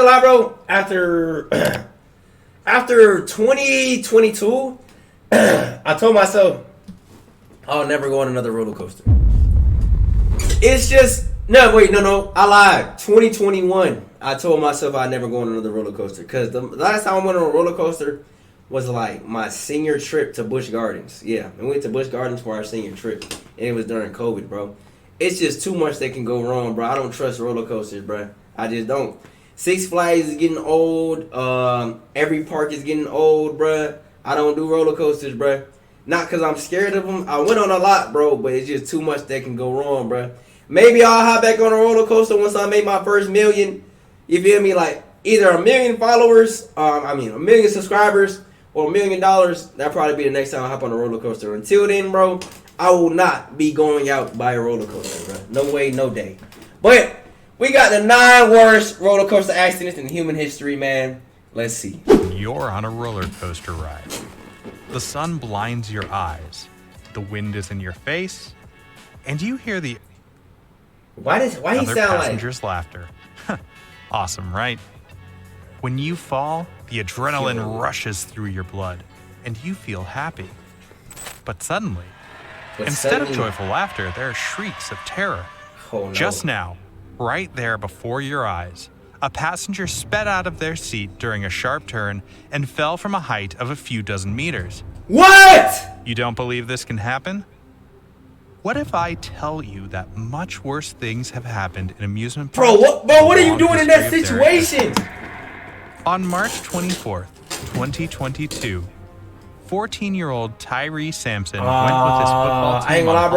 lie, bro. After 2022, I told myself I'll never go on another roller coaster. It's just no. I lied. 2021, I told myself I'd never go on another roller coaster because the last time I went on a roller coaster was like my senior trip to Busch Gardens. Yeah, we went to Busch Gardens for our senior trip, and it was during COVID, bro. It's just too much that can go wrong, bro. I don't trust roller coasters, bro. I just don't. Six Flags is getting old. Every park is getting old, bro. I don't do roller coasters, bro. Not because I'm scared of them. I went on a lot, bro, but it's just too much that can go wrong, bro. Maybe I'll hop back on a roller coaster once I make my first million. You feel me? Like either a million followers, a million subscribers, or $1 million. That'll probably be the next time I hop on a roller coaster. Until then, bro, I will not be going out by a roller coaster, bro. No way, no day. But we got the 9 worst roller coaster accidents in human history, man. Let's see. You're on a roller coaster ride. The sun blinds your eyes. The wind is in your face, and you hear the why he other sound passengers' laughter. Awesome, right? When you fall, the adrenaline rushes through your blood, and you feel happy. But suddenly, instead of joyful laughter, there are shrieks of terror. Oh, no. Just now, right there before your eyes, a passenger sped out of their seat during a sharp turn and fell from a height of a few dozen meters. What? You don't believe this can happen? What if I tell you that much worse things have happened in amusement parks? What are you doing in that situation? On March 24th, 2022, 14-year-old Tyree Sampson went with his football team. I ain't gonna lie,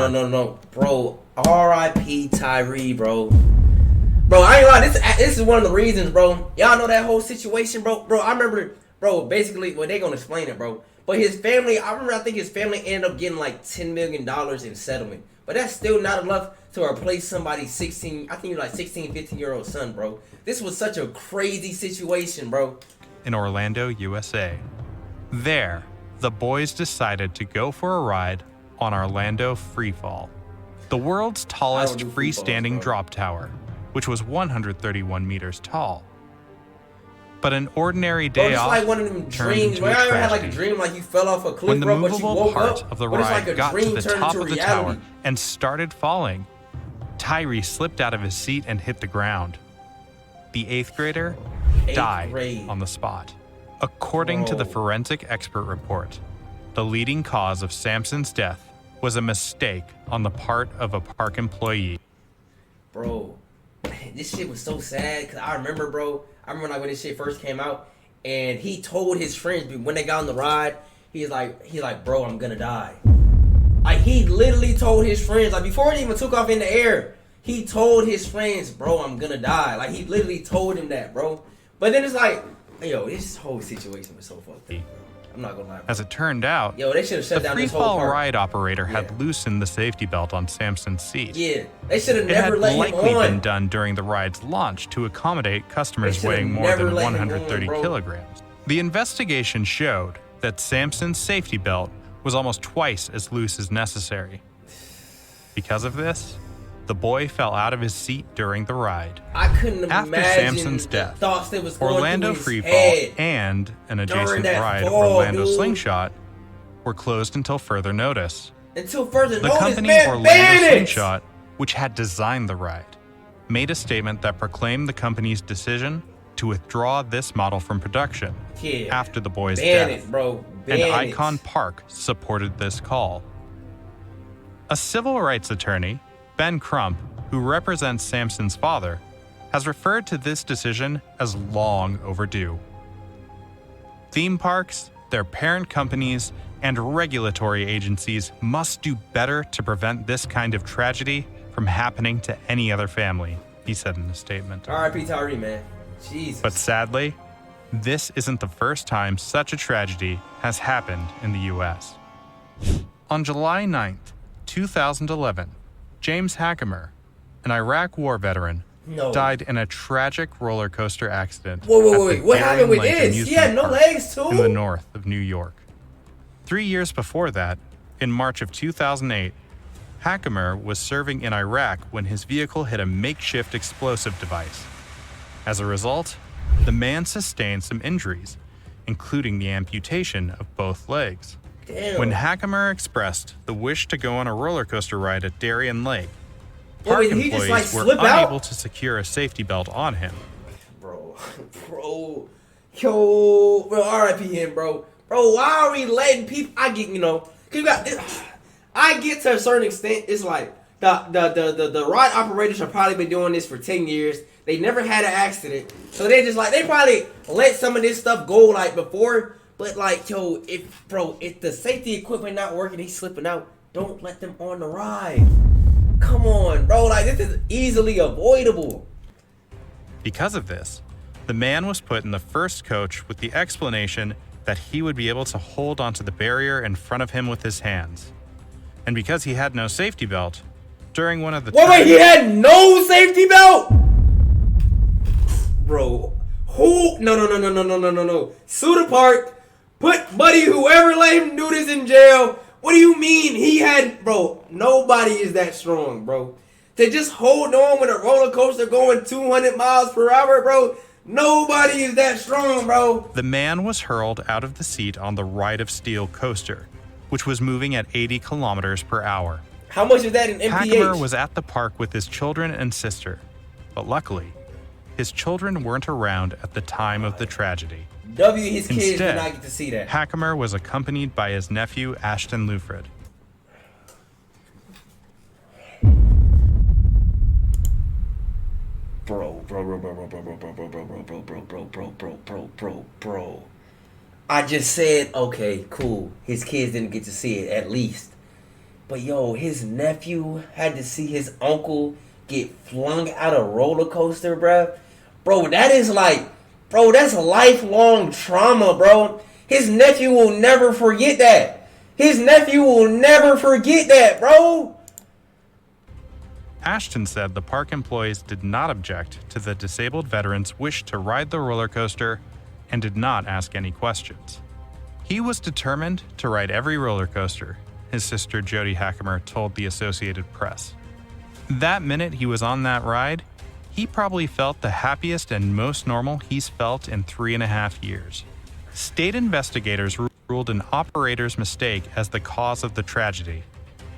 bro. No. Bro, R.I.P. Tyree, bro. Bro, I ain't gonna lie. This is one of the reasons, bro. Y'all know that whole situation, bro. Bro, I remember, bro. Basically, well, they gonna explain it, bro. But his family, I think his family ended up getting like $10 million in settlement. But that's still not enough to replace somebody's 16, 15-year-old son, bro. This was such a crazy situation, bro. In Orlando, USA. There, the boys decided to go for a ride on Orlando Freefall, the world's tallest freestanding drop tower, which was 131 meters tall. But an ordinary day off like one of them dreams. Where I had like a dream like you fell off a cliff, when the bro, but you movable woke part up, of the but it's ride like a got to dream the turned top into of the reality. tower and started falling, Tyree slipped out of his seat and hit the ground. The 8th grader died on the spot. According to the forensic expert report, the leading cause of Sampson's death was a mistake on the part of a park employee. Bro, this shit was so sad because I remember like when this shit first came out, and he told his friends when they got on the ride, he's like, bro, I'm gonna die. Like he literally told his friends, like before he even took off in the air, he told his friends, bro, I'm gonna die. Like he literally told him that, bro. But then it's like, yo, this whole situation was so fucked up, bro. I'm not gonna lie, bro. As it turned out, they should have shut down this whole Freefall park. ride operator had loosened the safety belt on Sampson's seat. Yeah, they should have never let him on. It had likely been done during the ride's launch to accommodate customers weighing more than 130 kilograms. The investigation showed that Sampson's safety belt was almost twice as loose as necessary. Because of this, the boy fell out of his seat during the ride. I couldn't imagine after Sampson's death. Thoughts that was going Orlando through his Freefall head and an adjacent ride, fall, Orlando dude. Slingshot, were closed until further notice. Until further The notice, company man, Orlando Slingshot, which had designed the ride, made a statement that proclaimed the company's decision to withdraw this model from production after the boy's death. And Icon Park supported this call. A civil rights attorney, Ben Crump, who represents Sampson's father, has referred to this decision as long overdue. Theme parks, their parent companies, and regulatory agencies must do better to prevent this kind of tragedy from happening to any other family, he said in a statement. R.I.P. Tyree, man. Jesus. But sadly, this isn't the first time such a tragedy has happened in the U.S. On July 9th, 2011, James Hackemer, an Iraq war veteran, died in a tragic roller coaster accident. Wait. What happened with this? He had no legs, too? In the north of New York. 3 years before that, in March of 2008, Hackemer was serving in Iraq when his vehicle hit a makeshift explosive device. As a result, the man sustained some injuries, including the amputation of both legs. Damn. When Hackemer expressed the wish to go on a roller coaster ride at Darien Lake, park employees were unable to secure a safety belt on him. Bro, RIP him, bro. Bro, why are we letting people? I get, cause you got this. I get to a certain extent. It's like the ride operators have probably been doing this for 10 years. They never had an accident, so they probably let some of this stuff go like before. But like, if the safety equipment not working, he's slipping out. Don't let them on the ride. Come on, bro. Like, this is easily avoidable. Because of this, the man was put in the first coach with the explanation that he would be able to hold onto the barrier in front of him with his hands. And because he had no safety belt, during one of the Wait, he had no safety belt? Bro, who? No. Sue the park. Put Buddy, whoever let him do this, in jail. What do you mean he had, bro? Nobody is that strong, bro. To just hold on when a roller coaster going 200 miles per hour, bro. Nobody is that strong, bro. The man was hurled out of the seat on the Ride of Steel coaster, which was moving at 80 kilometers per hour. How much is that in MPH? Hackemer was at the park with his children and sister, but luckily, his children weren't around at the time of the tragedy. His kids did not get to see that. Hackemer was accompanied by his nephew, Ashton Lufred. Bro. I just said, okay, cool. His kids didn't get to see it, at least. But his nephew had to see his uncle get flung out a roller coaster, bro. Bro, that is like, that's lifelong trauma, bro. His nephew will never forget that. Bro. Ashton said the park employees did not object to the disabled veteran's wish to ride the roller coaster and did not ask any questions. He was determined to ride every roller coaster, his sister Jody Hackemer told the Associated Press. That minute he was on that ride, he probably felt the happiest and most normal he's felt in 3.5 years. State investigators ruled an operator's mistake as the cause of the tragedy,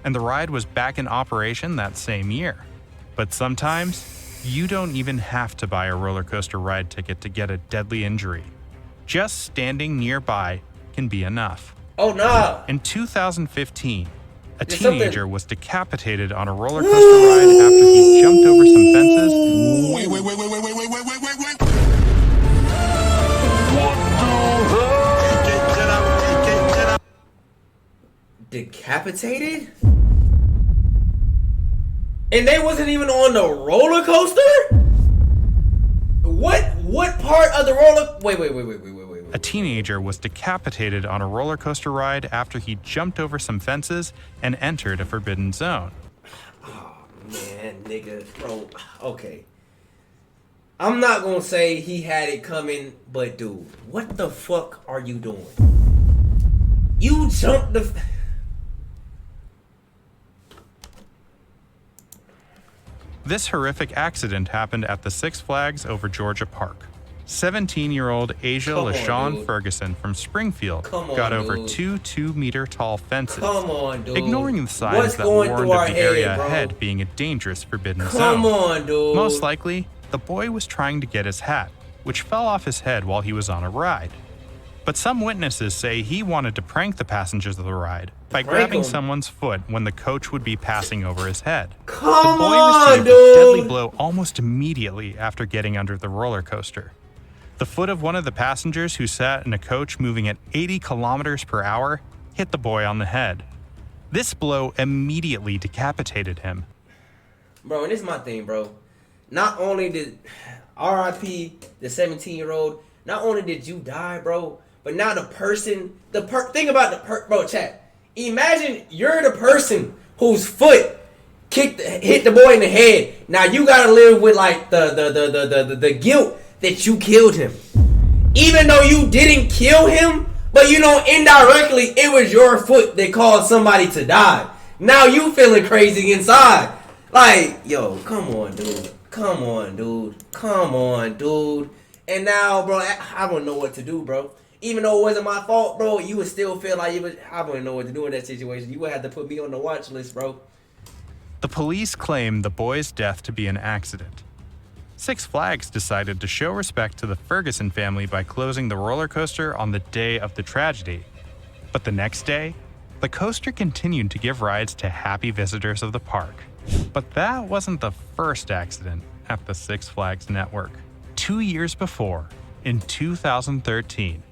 and the ride was back in operation that same year. But sometimes, you don't even have to buy a roller coaster ride ticket to get a deadly injury. Just standing nearby can be enough. Oh no! In 2015, a teenager was decapitated on a roller coaster ride after he jumped over some fences. Wait. What the hell? Decapitated? And they wasn't even on the roller coaster? What part of the roller? Wait. A teenager was decapitated on a roller coaster ride after he jumped over some fences and entered a forbidden zone. Oh, man, nigga. Bro, okay. I'm not gonna say he had it coming, but dude, what the fuck are you doing? You jumped the... This horrific accident happened at the Six Flags over Georgia Park. 17-year-old Asia LaShawn Ferguson from Springfield got over two 2-meter-tall fences, ignoring the signs that warned of the area ahead being a dangerous forbidden zone. Most likely, the boy was trying to get his hat, which fell off his head while he was on a ride. But some witnesses say he wanted to prank the passengers of the ride by grabbing someone's foot when the coach would be passing over his head. The boy received a deadly blow almost immediately after getting under the roller coaster. The foot of one of the passengers who sat in a coach moving at 80 kilometers per hour hit the boy on the head. This blow immediately decapitated him. Bro, and this is my thing, bro. Not only did RIP, the 17-year-old, not only did you die, bro, but now the person, think about bro, chat. Imagine you're the person whose foot hit the boy in the head. Now you gotta live with like the guilt that you killed him. Even though you didn't kill him, but indirectly it was your foot that caused somebody to die. Now you feeling crazy inside. Like, yo, come on, dude. Come on, dude. Come on, dude. And now, bro, I don't know what to do, bro. Even though it wasn't my fault, bro, you would still feel like I wouldn't know what to do in that situation. You would have to put me on the watch list, bro. The police claimed the boy's death to be an accident. Six Flags decided to show respect to the Ferguson family by closing the roller coaster on the day of the tragedy. But the next day, the coaster continued to give rides to happy visitors of the park. But that wasn't the first accident at the Six Flags network. 2 years before, in 2013,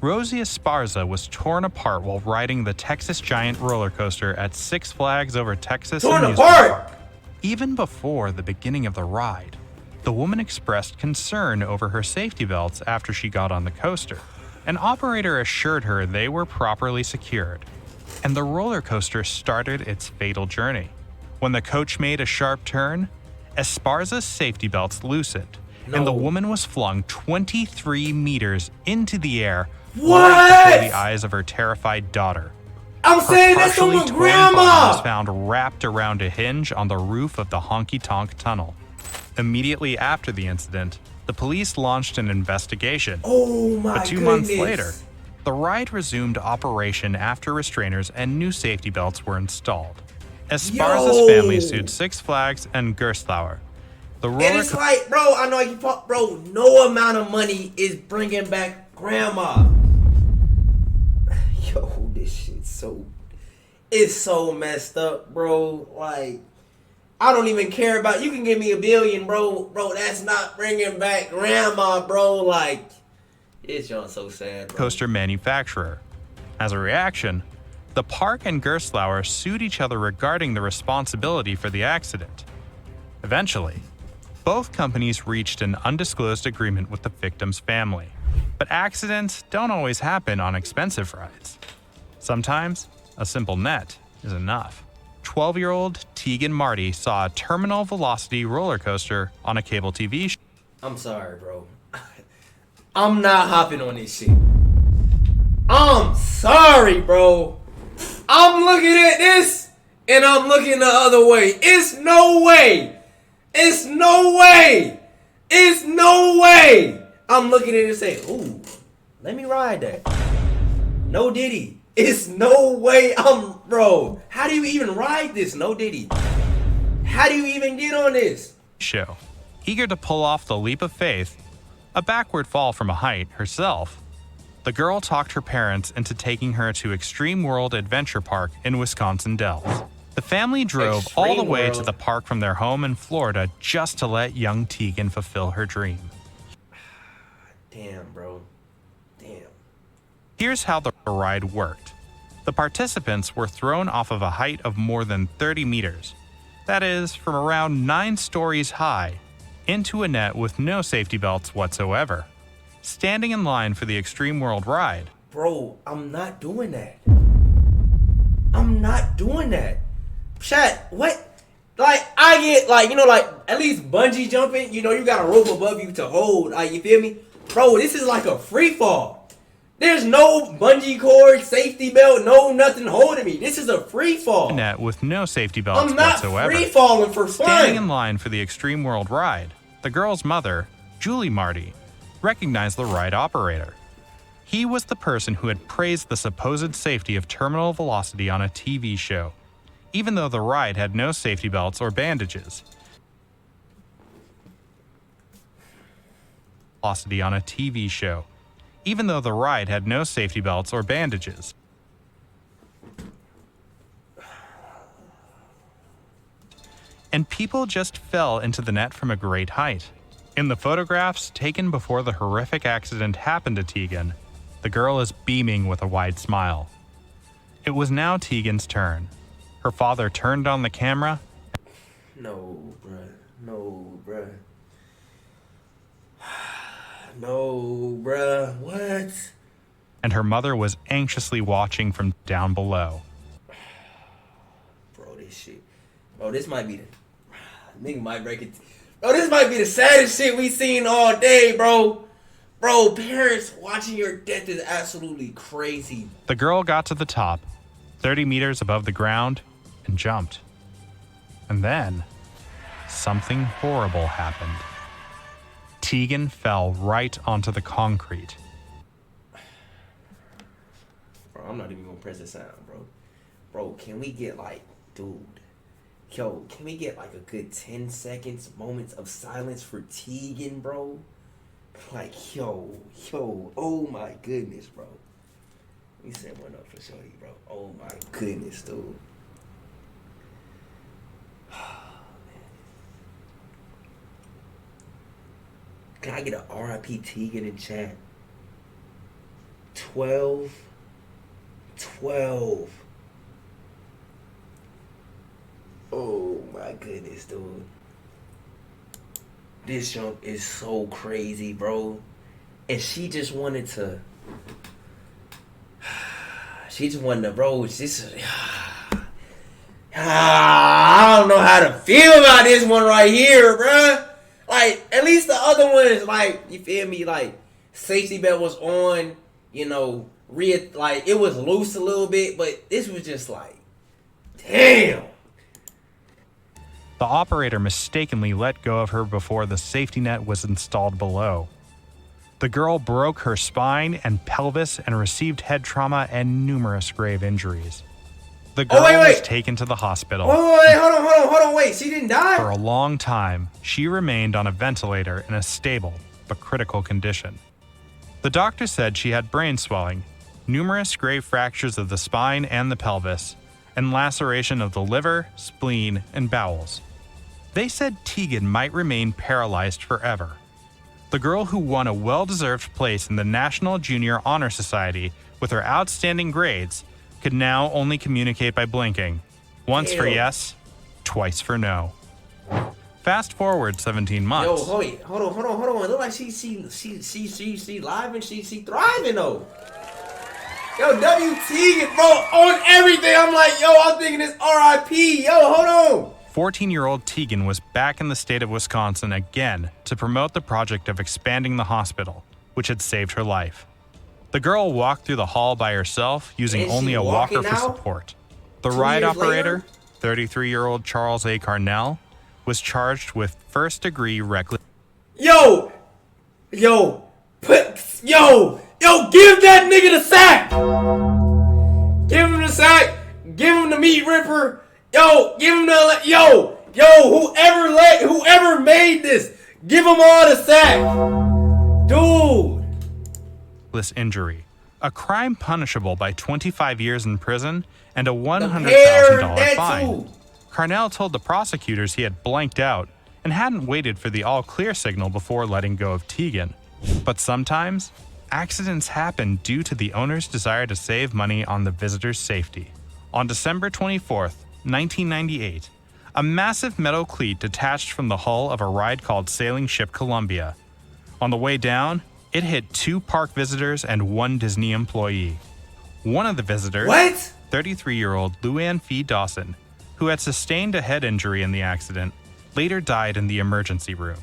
Rosie Esparza was torn apart while riding the Texas Giant roller coaster at Six Flags Over Texas Amusement Park. Even before the beginning of the ride, the woman expressed concern over her safety belts after she got on the coaster. An operator assured her they were properly secured, and the roller coaster started its fatal journey. When the coach made a sharp turn, Esparza's safety belts loosened, and the woman was flung 23 meters into the air right before the eyes of her terrified daughter. I'm saying that's on my grandma! Was found wrapped around a hinge on the roof of the honky-tonk tunnel. Immediately after the incident, the police launched an investigation. Oh my But 2 months later, the ride resumed operation after restrainers and new safety belts were installed. Esparza's family sued Six Flags and Gerstlauer. And it's like, bro, I know you, bro, no amount of money is bringing back grandma. Yo, this shit's it's so messed up, bro. Like, I don't even care about, you can give me $1 billion, bro. Bro, that's not bringing back grandma, bro. Like, it's just so sad, bro. Coaster manufacturer. As a reaction, the park and Gerstlauer sued each other regarding the responsibility for the accident. Eventually, both companies reached an undisclosed agreement with the victim's family. But accidents don't always happen on expensive rides. Sometimes, a simple net is enough. 12-year-old Tegan Marty saw a terminal velocity roller coaster on a cable TV show. I'm sorry, bro. I'm not hopping on this shit. I'm sorry, bro. I'm looking at this and I'm looking the other way. It's no way. It's no way. It's no way. I'm looking at it and saying, ooh, let me ride that. No Diddy. It's no way. Bro, how do you even ride this? No Diddy. How do you even get on this? Show. Eager to pull off the leap of faith, a backward fall from a height herself, the girl talked her parents into taking her to Extreme World Adventure Park in Wisconsin Dells. The family drove all the way to the park from their home in Florida just to let young Tegan fulfill her dream. Damn, bro. Damn. Here's how the ride worked. The participants were thrown off of a height of more than 30 meters, that is, from around 9 stories high, into a net with no safety belts whatsoever. Standing in line for the Extreme World ride. Bro, I'm not doing that. I'm not doing that. Chat, what? Like, I get, like, you know, like, at least bungee jumping, you know, you got a rope above you to hold. Like, you feel me? Bro, this is like a free fall. There's no bungee cord, safety belt, no nothing holding me. This is a free fall. Net with no safety belts I'm not whatsoever. Free falling for fun. Standing in line for the Extreme World ride, the girl's mother, Julie Marty, recognized the ride operator. He was the person who had praised the supposed safety of terminal velocity on a TV show, even though the ride had no safety belts or bandages. Velocity on a TV show, even though the ride had no safety belts or bandages. And people just fell into the net from a great height. In the photographs taken before the horrific accident happened to Tegan, the girl is beaming with a wide smile. It was now Tegan's turn. Her father turned on the camera. No, bruh. No, bruh. No, bruh. What? And her mother was anxiously watching from down below. Bro, this shit. Bro, this might be the... Nigga might break it. Bro, this might be the saddest shit we seen all day, bro. Bro, parents watching your death is absolutely crazy. The girl got to the top, 30 meters above the ground, and jumped. And then, something horrible happened. Tegan fell right onto the concrete. Bro, I'm not even gonna press the sound, bro. Bro, can we get like, dude, yo, can we get like a good 10 seconds, moments of silence for Tegan, bro? Like, yo, oh my goodness, bro. Let me set one up for Shorty, bro. Oh my goodness, dude. Can I get an RIP Tegan in chat? 12. Oh my goodness, dude. This jump is so crazy, bro. And she just wanted to. Bro, I don't know how to feel about this one right here, bruh. Like, at least the other ones, like, you feel me? Like, safety belt was on, you know, like, it was loose a little bit, but this was just like, damn. The operator mistakenly let go of her before the safety net was installed below. The girl broke her spine and pelvis and received head trauma and numerous grave injuries. The girl was taken to the hospital. Hold on, wait. She didn't die? For a long time, she remained on a ventilator in a stable but critical condition. The doctor said she had brain swelling, numerous grave fractures of the spine and the pelvis, and laceration of the liver, spleen, and bowels. They said Tegan might remain paralyzed forever. The girl who won a well-deserved place in the National Junior Honor Society with her outstanding grades could now only communicate by blinking. Once for yes, twice for no. Fast forward 17 months. Yo, hold on. It look like she live and she thriving though. Yo, W Tegan, bro, on everything. I'm like, yo, I'm thinking it's RIP. Yo, hold on. 14-year-old Tegan was back in the state of Wisconsin again to promote the project of expanding the hospital, which had saved her life. The girl walked through the hall by herself using only a walker for support. The ride operator, 33-year-old Charles A. Carnell, was charged with first-degree reckless. Yo, give that nigga the sack. Give him the sack. Give him the meat ripper. Yo, give him the whoever made this, give him all the sack, dude. This injury, a crime punishable by 25 years in prison and a $100,000 fine. Carnell told the prosecutors he had blanked out and hadn't waited for the all-clear signal before letting go of Tegan. But sometimes, accidents happen due to the owner's desire to save money on the visitor's safety. On December 24th, 1998, a massive metal cleat detached from the hull of a ride called Sailing Ship Columbia. On the way down, it hit 2 park visitors and 1 Disney employee. One of the visitors, 33-year-old Luann Fee Dawson, who had sustained a head injury in the accident, later died in the emergency room.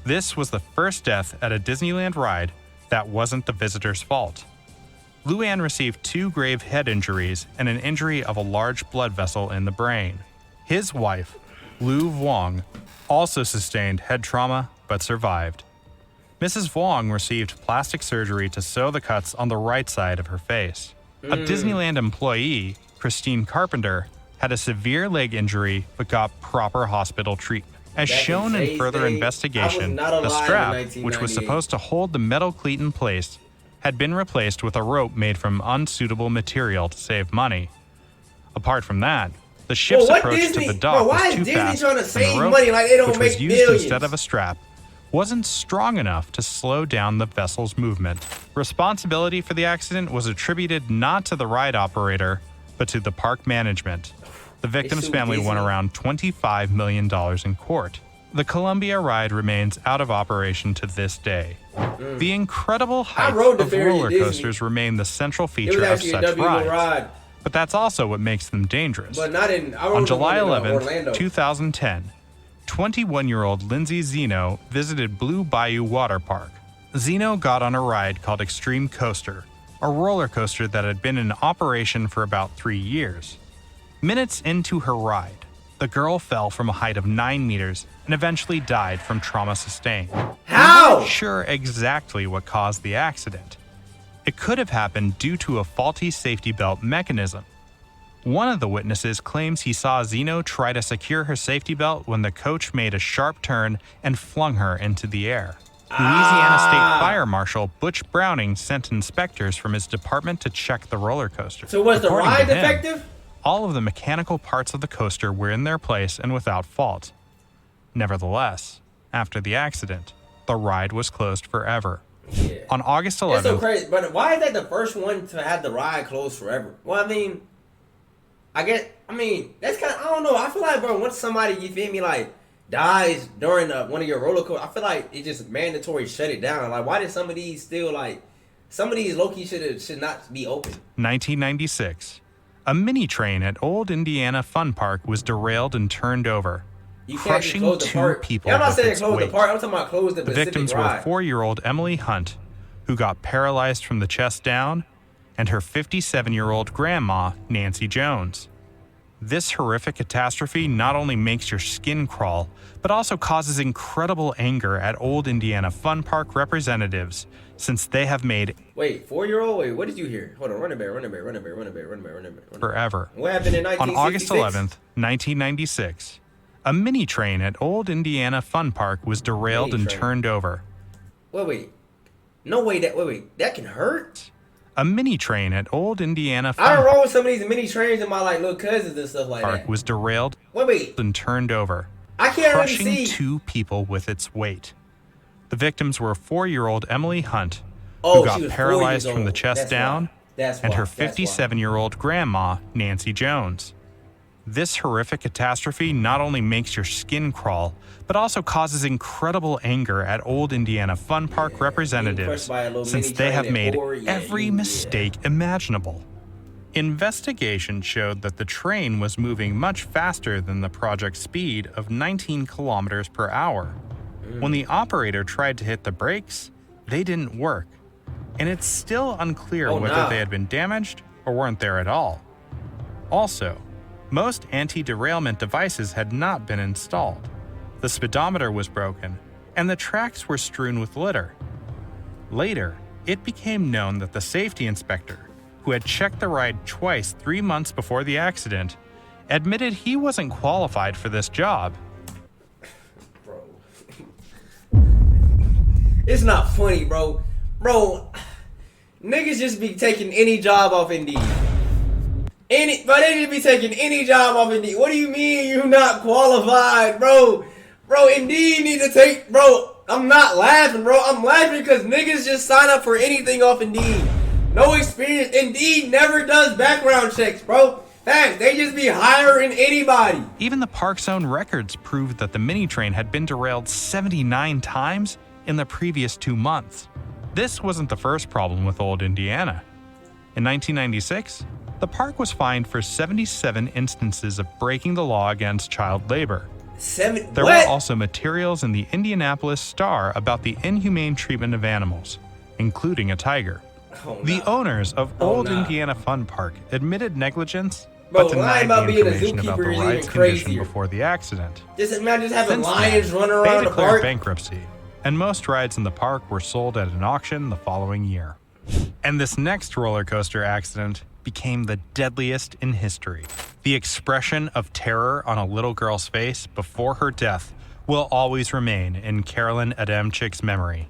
This was the first death at a Disneyland ride that wasn't the visitor's fault. Luann received 2 grave head injuries and an injury of a large blood vessel in the brain. His wife, Lou Vuong, also sustained head trauma but survived. Mrs. Vuong received plastic surgery to sew the cuts on the right side of her face. A Disneyland employee, Christine Carpenter, had a severe leg injury but got proper hospital treatment. As shown in further investigation, the strap, which was supposed to hold the metal cleat in place, had been replaced with a rope made from unsuitable material to save money. Apart from that, the ship's approach to the dock was too fast, and the rope, which was used instead of a strap, wasn't strong enough to slow down the vessel's movement. Responsibility for the accident was attributed not to the ride operator, but to the park management. The victim's family won around $25 million in court. The Columbia ride remains out of operation to this day. The incredible height of roller coasters remain the central feature of such rides. But that's also what makes them dangerous. On July 11, 2010, 21-year-old Lindsay Zeno visited Blue Bayou Water Park. Zeno got on a ride called Extreme Coaster, a roller coaster that had been in operation for about 3 years. Minutes into her ride, The girl fell from a height of 9 meters and eventually died from trauma sustained. How? We're not sure exactly what caused the accident. It could have happened due to a faulty safety belt mechanism. One of the witnesses claims he saw Zeno try to secure her safety belt when the coach made a sharp turn and flung her into the air. Louisiana State Fire Marshal Butch Browning sent inspectors from his department to check the roller coaster. So was the According ride to him, defective? all of the mechanical parts of the coaster were in their place and without fault. Nevertheless, after the accident, the ride was closed forever. Yeah. On August 11th, It's so crazy, but why is that the first one to have the ride closed forever? Well, I mean, that's kind of, I don't know. I feel like, bro, once somebody, you feel me, like, dies during one of your roller coasters, I feel like it just mandatory shut it down. Like, why did some of these still, like, some of these low-key should not be open? 1996. A mini train at Old Indiana Fun Park was derailed and turned over, crushing two people I'm not with saying its close the weight. park. I'm talking about close the The Pacific victims ride. were 4-year-old Emily Hunt, who got paralyzed from the chest down, and her 57-year-old grandma, Nancy Jones. This horrific catastrophe not only makes your skin crawl, but also causes incredible anger at Old Indiana Fun Park representatives, since they have made Wait, 4-year-old? Wait, what did you hear? Hold on, run it back. forever. What happened in 1966? On August 11th, 1996, a mini train at Old Indiana Fun Park was derailed and turned over. Wait. No way, that can hurt? A mini train at Old Indiana I Fun rode some of these mini trains in my like little cousins and stuff like Park that. was derailed and turned over, I can't really crushing see. two people with its weight. The victims were 4-year-old Emily Hunt, Oh, who got she was 4 paralyzed years from the old. chest That's down, why. That's and why. her That's why. 57-year-old grandma, Nancy Jones. This horrific catastrophe not only makes your skin crawl, but also causes incredible anger at Old Indiana Fun Park representatives, since they have made every mistake imaginable. Investigation showed that the train was moving much faster than the project speed of 19 kilometers per hour. When the operator tried to hit the brakes, they didn't work, and it's still unclear whether they had been damaged or weren't there at all. Also, most anti-derailment devices had not been installed. The speedometer was broken, and the tracks were strewn with litter. Later, it became known that the safety inspector, who had checked the ride twice 3 months before the accident, admitted he wasn't qualified for this job. Bro. It's not funny, bro. Bro, niggas just be taking any job off Indeed. They just be taking any job off Indeed. What do you mean you not qualified, bro? Bro, Indeed need to take, bro. I'm not laughing, bro. I'm laughing because niggas just sign up for anything off Indeed. No experience. Indeed never does background checks, bro. Facts. They just be hiring anybody. Even the park's own records proved that the mini train had been derailed 79 times in the previous 2 months. This wasn't the first problem with Old Indiana. In 1996, the park was fined for 77 instances of breaking the law against child labor. There were also materials in the Indianapolis Star about the inhumane treatment of animals, including a tiger. The owners of Old Indiana Fun Park admitted negligence, but denied the information about the ride's condition before the accident. Just imagine having Since lions then, running they around the declared park. bankruptcy, and most rides in the park were sold at an auction the following year. And this next roller coaster accident became the deadliest in history. The expression of terror on a little girl's face before her death will always remain in Carolyn Adamczyk's memory.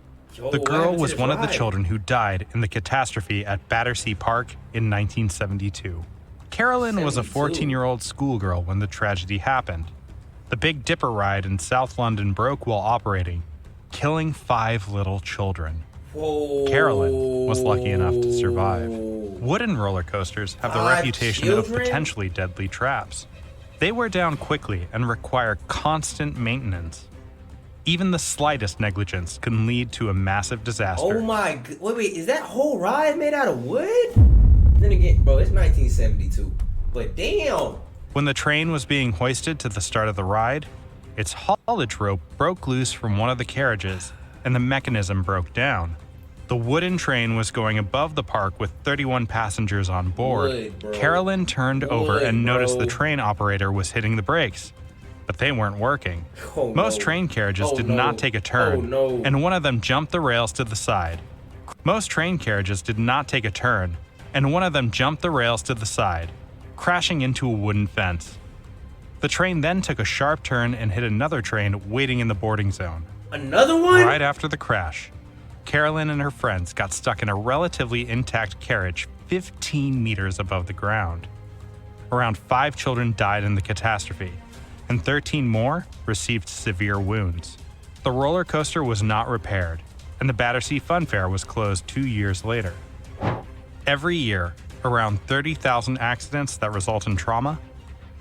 The girl was one of the children who died in the catastrophe at Battersea Park in 1972. Carolyn was a 14-year-old schoolgirl when the tragedy happened. The Big Dipper ride in South London broke while operating, killing 5 little children. Carolyn was lucky enough to survive. Wooden roller coasters have the reputation of potentially deadly traps. They wear down quickly and require constant maintenance. Even the slightest negligence can lead to a massive disaster. Oh my god. Wait, is that whole ride made out of wood? Then again, bro, it's 1972. But damn. When the train was being hoisted to the start of the ride, its haulage rope broke loose from one of the carriages, and the mechanism broke down. The wooden train was going above the park with 31 passengers on board. Carolyn turned over and noticed the train operator was hitting the brakes, but they weren't working. Most train carriages did not take a turn, and one of them jumped the rails to the side. Crashing into a wooden fence. The train then took a sharp turn and hit another train waiting in the boarding zone. Another one? Right after the crash, Carolyn and her friends got stuck in a relatively intact carriage 15 meters above the ground. Around 5 children died in the catastrophe, and 13 more received severe wounds. The roller coaster was not repaired, and the Battersea Fun Fair was closed 2 years later. Every year, around 30,000 accidents that result in trauma,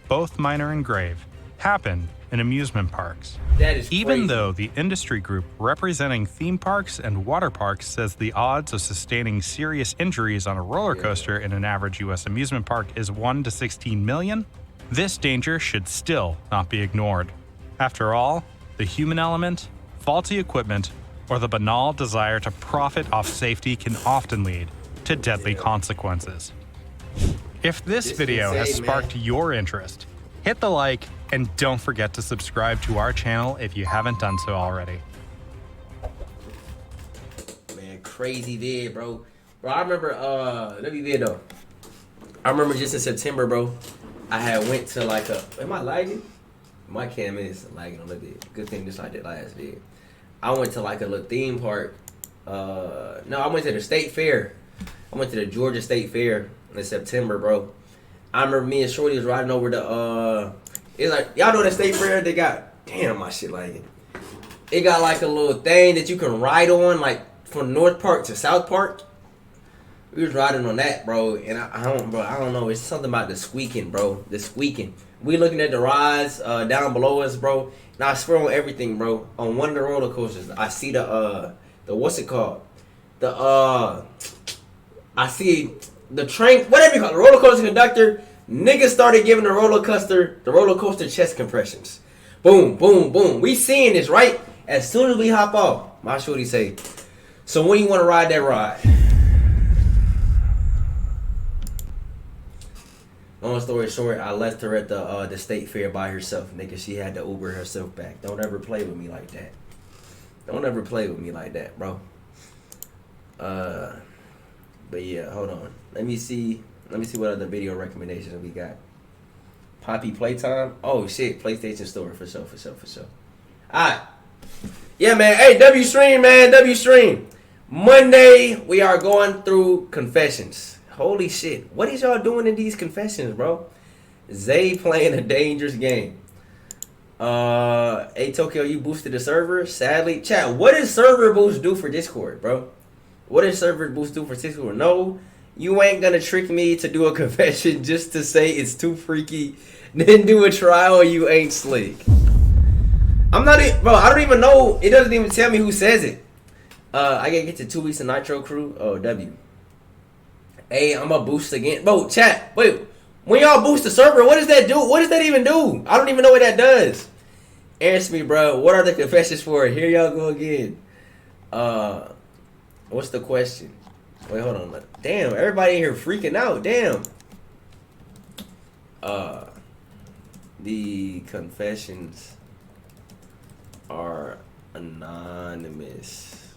both minor and grave, happen in amusement parks. That is crazy. Even though the industry group representing theme parks and water parks says the odds of sustaining serious injuries on a roller coaster in an average U.S. amusement park is 1 to 16 million, this danger should still not be ignored. After all, the human element, faulty equipment, or the banal desire to profit off safety can often lead to deadly consequences. If this video has sparked your interest, hit the like and don't forget to subscribe to our channel if you haven't done so already. Man, crazy vid, bro. Bro, I remember, let me vid though. I remember just in September, bro, I had went to like a, am I lagging? My cam is lagging on the vid. Good thing this I did last vid. I went to like a little theme park. No, I went to the state fair. I went to the Georgia State Fair in September, bro. I remember me and Shorty was riding over the, it's like, y'all know that state fair they got, damn, my shit like it. It got like a little thing that you can ride on, like from North Park to South Park. We was riding on that, bro, and I don't know, it's something about the squeaking, bro, the squeaking. We looking at the rides down below us, bro, and I swear on everything, bro, on one of the roller coasters, I see the what's it called? I see the train, whatever you call it, the roller coaster conductor. Niggas started giving the roller coaster chest compressions. Boom, boom, boom. We seeing this, right? As soon as we hop off, my shorty say, so when you want to ride that ride? Long story short, I left her at the state fair by herself, nigga. She had to Uber herself back. Don't ever play with me like that. Don't ever play with me like that, bro. But yeah, hold on. Let me see what other video recommendations we got. Poppy Playtime. Oh shit, PlayStation Store for sure. Alright. Yeah, man. Hey, W Stream, man. W Stream. Monday, we are going through confessions. Holy shit. What is y'all doing in these confessions, bro? Zay playing a dangerous game. Hey, Tokyo, you boosted the server? Sadly. Chat, what does server boost do for Discord, bro? What does server boost do for Discord? No, you ain't gonna trick me to do a confession just to say it's too freaky, then do a trial you ain't slick. I'm not, bro, I don't even know. It doesn't even tell me who says it. I gotta get to 2 weeks of Nitro Crew. Oh, W. Hey, I'm gonna boost again. Bro, chat, wait. When y'all boost the server, what does that do? What does that even do? I don't even know what that does. Answer me, bro. What are the confessions for? Here y'all go again. What's the question? Wait, hold on. Damn, everybody in here freaking out. Damn. The confessions are anonymous.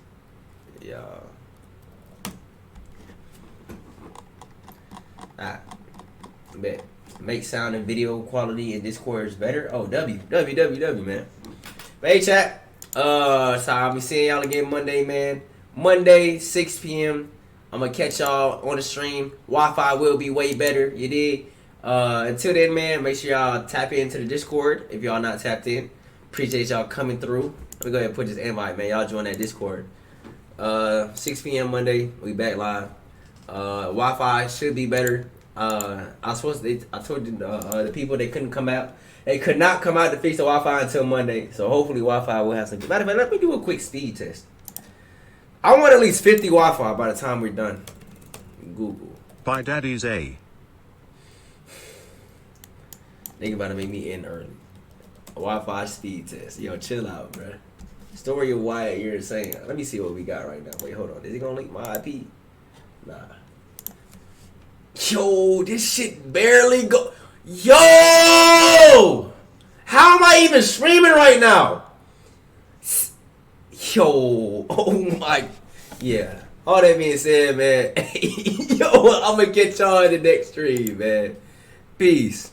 Y'all. Bet. Make sound and video quality in Discord is better. Oh, W, man. But hey, chat. So I'll be seeing y'all again Monday, man. Monday, 6 p.m. I'm gonna catch y'all on the stream. Wi-Fi will be way better. You dig? Until then, man, make sure y'all tap into the Discord if y'all not tapped in. Appreciate y'all coming through. Let me go ahead and put this invite, man. Y'all join that Discord. 6 p.m. Monday, we back live. Wi-Fi should be better. I told the people they couldn't come out. They could not come out to fix the Wi-Fi until Monday. So hopefully Wi-Fi will have some. Matter of fact, let me do a quick speed test. I want at least 50 Wi-Fi by the time we're done. Google. By Daddy's A. Nigga about to make me end early. A Wi-Fi speed test. Yo, chill out, bro. Story of Wyatt, you're insane. Let me see what we got right now. Wait, hold on. Is he gonna leak my IP? Nah. Yo, this shit barely go. Yo! How am I even streaming right now? Yo, oh my. Yeah. All that being said, man. Yo, I'm gonna get y'all in the next stream, man. Peace.